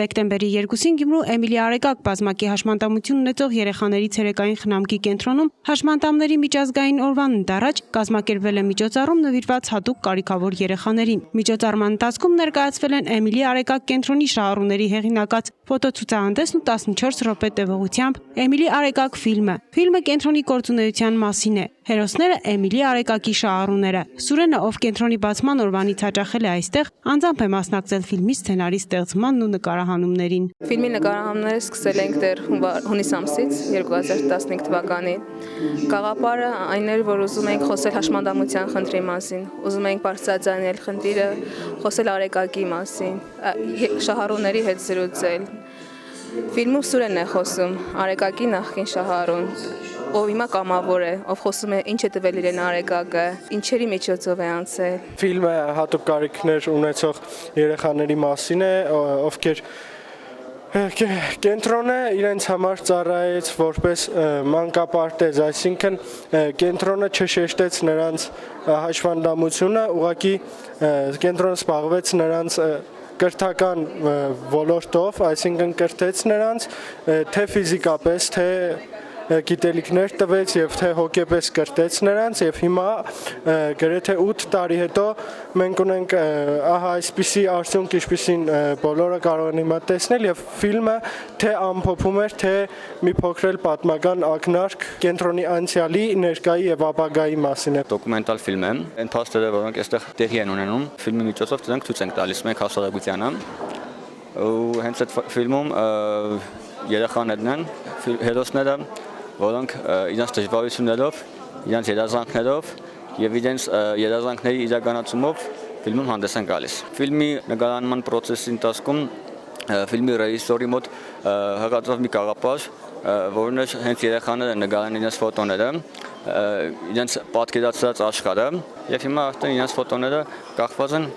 Դեկտեմբերի 2-ին Գյումրու Էմիլի Արեգակ բազմակի հաշմանդամություն ունեցող երեխաների ցերեկային խնամքի կենտրոնում հաշմանդամների միջազգային օրվան ընդառաջ կազմակերպվել է միջոցառում նվիրված հատուկ կարիքավոր երեխաներին։ Միջոցառման ընթացքում ներկայացվել են Էմիլի Արեգակ կենտրոնի շահառուների հեղինակած ֆոտոցուցահանդեսն ու 14 րոպե տևողությամբ Էմիլի Արեգակ ֆիլմը։ Ֆիլմը կենտրոնի գործունեության մասին է։ Հերոսները Էմիլի Արեգակի շահառուները։ Սուրենը, ով կենտրոնի բացման օրվանից հաճախել է այստեղ, անձամբ է մասնակցել ֆիլմի սցենարի ստեղծմանն ու նկարահանումներին։ Ֆիլմի նկարահանումները սկսել ենք դեռ հունիս ամսից 2015 թվականին։ Գաղափարը այն էր, որ ուզում ենք խոսել հաշմանդամության խնդրի մասին, ուզում ենք բարձրաձայնել խնդիրը, խոսել Արեգակի մասին, շահառուների հետ զրուցել։ Ֆիլմում Սուրենն է խոսում, Արեգակի նախկին շահառուն, ով հիմա կամավոր է, ով խոսում է ինչ է տվել իրեն Արեգակը, ինչերի միջոցով է անցել։ Ֆիլմը հատուկ կարիքներ ունեցող երեխաների մասին է, ովքեր կենտրոնը իրենց համար ծառայեց որպես մանկապարտեզ, այսինքն կենտրոնը չշեշտեց նրանց հաշվանդամությունը, ուղղակի կենտրոնը զբաղվեց նրանց կրթական ոլորտով, այսինքն կրթեց նրանց թե ֆիզիկապես, թե գիտելիքներ տվեց եւ թե հոգեպես կրթեց նրանց եւ հիմա գրեթե 8 տարի հետո մենք ունենք ահա այսպիսի արդյունք, ինչպիսին բոլորը կարող են հիմա տեսնել եւ ֆիլմը թե ամփոփում էր, թե մի փոքր պատմական ակնարկ կենտրոնի անցյալի, ներկայի եւ ապագայի մասին է։ Դոկումենտալ ֆիլմ է, այն փաստերը, որոնք այստեղ տեղի են ունենում, ֆիլմի միջոցով դրանք ցույց ենք տալիս մենք հասարակությանը։ Ու հենց այդ ֆիլմում երեխաներն են, հերոսները, որոնք իրենց դժվարություններով, իրենց երազանքներով եւ իրենց երազանքների իրականացումով ֆիլմում հանդես են գալիս։ Ֆիլմի նկարահանման process-ի ընթացքում ֆիլմի ռեժիսորի մոտ հղացավ մի գաղափար, որն է հենց երեխաները նկարահան իրենց ֆոտոները, իրենց պատկերացրած աշխարհը եւ հիմա արդեն իրենց ֆոտոները կախված են